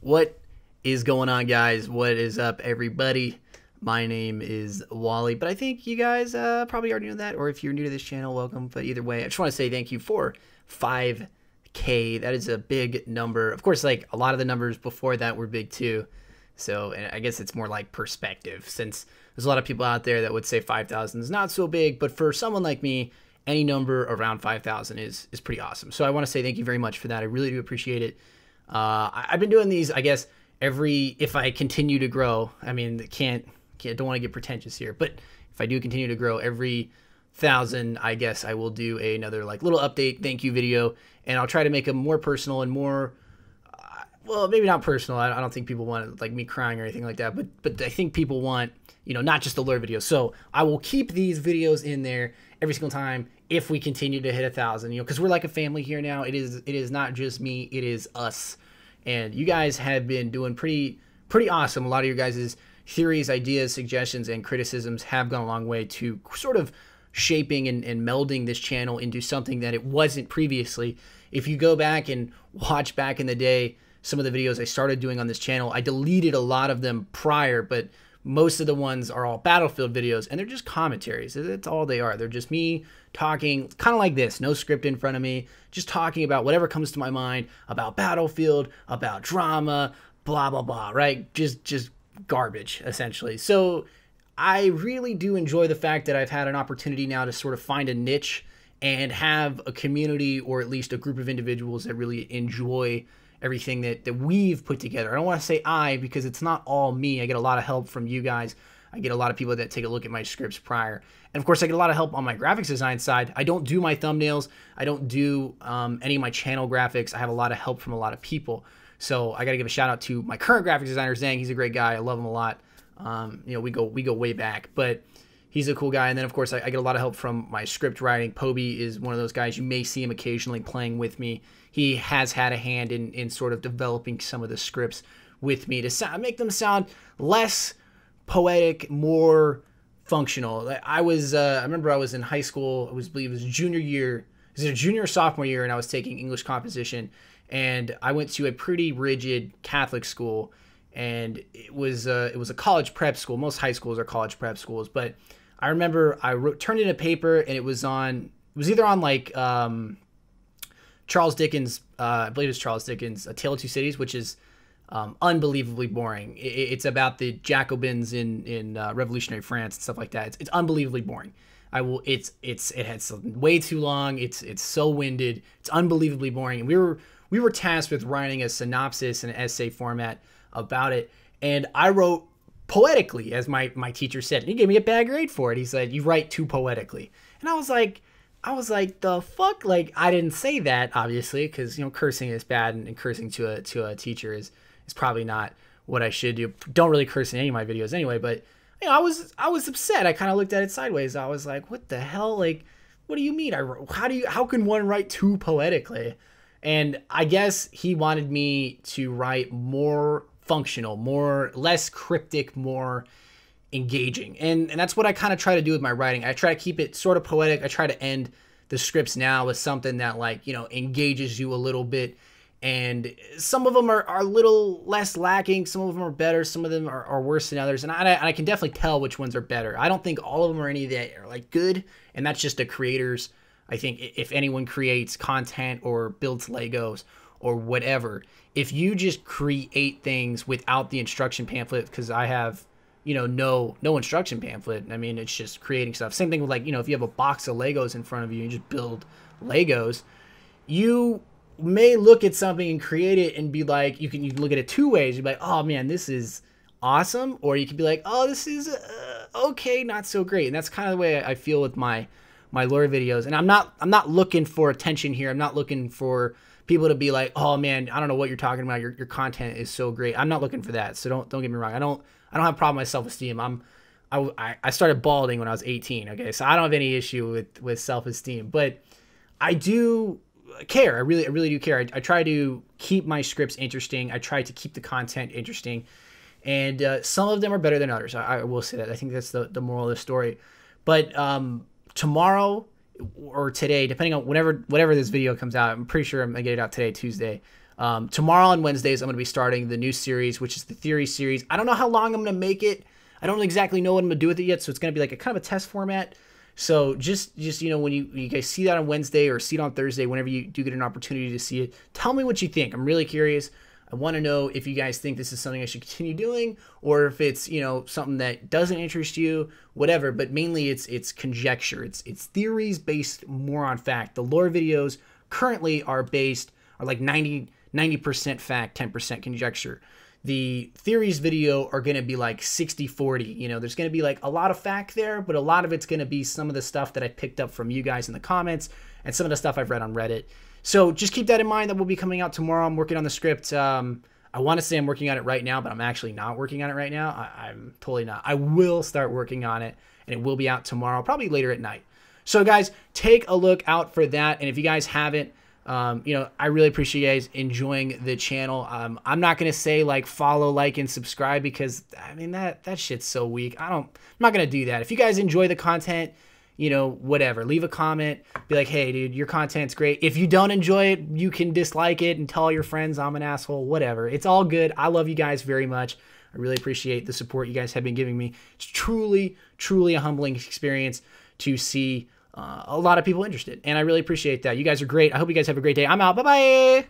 What is going on, guys? What is up, everybody? My name is Wally, but I think you guys probably already know that, or if you're new to this channel, welcome. But either way, I just want to say thank you for 5K. That is a big number. Of course, like a lot of the numbers before that were big too. So I guess it's more like perspective, since there's a lot of people out there that would say 5,000 is not so big, but for someone like me, any number around 5,000 is pretty awesome. So I want to say thank you very much for that. I really do appreciate it. I've been doing these, I guess, if I continue to grow. I mean, don't want to get pretentious here, but if I do continue to grow, every 1,000, I guess I will do another like little update, thank you video, and I'll try to make them more personal and more, well, maybe not personal. I don't think people want like me crying or anything like that, but I think people want, you know, not just alert videos. So I will keep these videos in there every single time if we continue to hit 1,000, you know, because we're like a family here now. It is not just me, it is us. And you guys have been doing pretty awesome. A lot of your guys' theories, ideas, suggestions, and criticisms have gone a long way to sort of shaping and melding this channel into something that it wasn't previously. If you go back and watch back in the day, some of the videos I started doing on this channel, I deleted a lot of them prior, but most of the ones are all Battlefield videos, and they're just commentaries. That's all they are. They're just me talking, kind of like this, no script in front of me, just talking about whatever comes to my mind about Battlefield, about drama, blah, blah, blah, right? Just garbage, essentially. So I really do enjoy the fact that I've had an opportunity now to sort of find a niche and have a community, or at least a group of individuals that really enjoy everything that we've put together. I don't want to say I, because it's not all me. I get a lot of help from you guys. I get a lot of people that take a look at my scripts prior. And of course, I get a lot of help on my graphics design side. I don't do my thumbnails. I don't do any of my channel graphics. I have a lot of help from a lot of people. So I got to give a shout out to my current graphics designer, Zhang. He's a great guy. I love him a lot. You know, we go way back, but he's a cool guy. And then of course, I get a lot of help from my script writing. Poby is one of those guys. You may see him occasionally playing with me. He has had a hand in sort of developing some of the scripts with me to make them sound less poetic, more functional. I remember I was in high school. I believe it was junior year. It was a junior or sophomore year, and I was taking English composition. And I went to a pretty rigid Catholic school, and it was a college prep school. Most high schools are college prep schools, but I remember I turned in a paper, and it was either on like Charles Dickens, I believe it's Charles Dickens, A Tale of Two Cities, which is unbelievably boring. It's about the Jacobins in revolutionary France and stuff like that. It's unbelievably boring. It has way too long. It's so winded. It's unbelievably boring. And we were tasked with writing a synopsis and an essay format about it, and I wrote poetically, as my teacher said, and he gave me a bad grade for it. He said, "You write too poetically," and I was like, the fuck? Like, I didn't say that, obviously, because, you know, cursing is bad, and cursing to a teacher is probably not what I should do. Don't really curse in any of my videos anyway, but, you know, I was upset. I kind of looked at it sideways. I was like, what the hell? Like, what do you mean? How can one write too poetically? And I guess he wanted me to write more functional, less cryptic, more engaging, and that's what I kind of try to do with my writing. I try to keep it sort of poetic. I try to end the scripts now with something that, like, you know, engages you a little bit, and some of them are a little less lacking, some of them are better, some of them are worse than others, and I can definitely tell which ones are better. I don't think all of them are any that are like good, and that's just the creators. I think if anyone creates content or builds Legos or whatever, if you just create things without the instruction pamphlet, because I have, you know, no instruction pamphlet. I mean, it's just creating stuff. Same thing with, like, you know, if you have a box of Legos in front of you and you just build Legos, you may look at something and create it and be like, you can look at it two ways. You'd be like, oh man, this is awesome. Or you could be like, oh, this is okay, not so great. And that's kind of the way I feel with my lore videos. And I'm not looking for attention here. I'm not looking for people to be like, oh man, I don't know what you're talking about. Your content is so great. I'm not looking for that. So don't get me wrong. I don't have a problem with self-esteem. I started balding when I was 18. Okay, so I don't have any issue with self-esteem, but I do care. I really do care. I try to keep my scripts interesting. I try to keep the content interesting, and some of them are better than others. I will say that. I think that's the moral of the story. But tomorrow or today, depending on whenever this video comes out, I'm pretty sure I'm gonna get it out today, Tuesday. Tomorrow on Wednesdays, I'm going to be starting the new series, which is the theory series. I don't know how long I'm going to make it. I don't exactly know what I'm going to do with it yet, so it's going to be like a kind of a test format. So just you know, when you guys see that on Wednesday or see it on Thursday, whenever you do get an opportunity to see it, tell me what you think. I'm really curious. I want to know if you guys think this is something I should continue doing, or if it's, you know, something that doesn't interest you, whatever. But mainly it's conjecture. It's theories based more on fact. The lore videos currently are like 90% fact, 10% conjecture. The theories video are going to be like 60-40. You know, there's going to be like a lot of fact there, but a lot of it's going to be some of the stuff that I picked up from you guys in the comments and some of the stuff I've read on Reddit. So just keep that in mind. That will be coming out tomorrow. I'm working on the script. I want to say I'm working on it right now, but I'm actually not working on it right now. I'm totally not. I will start working on it, and it will be out tomorrow, probably later at night. So guys, take a look out for that. And if you guys haven't, you know, I really appreciate you guys enjoying the channel. I'm not going to say like follow, like, and subscribe, because I mean, that shit's so weak. I'm not going to do that. If you guys enjoy the content, you know, whatever, leave a comment, be like, hey dude, your content's great. If you don't enjoy it, you can dislike it and tell all your friends I'm an asshole, whatever. It's all good. I love you guys very much. I really appreciate the support you guys have been giving me. It's truly, truly a humbling experience to see a lot of people interested, and I really appreciate that. You guys are great. I hope you guys have a great day. I'm out. Bye-bye.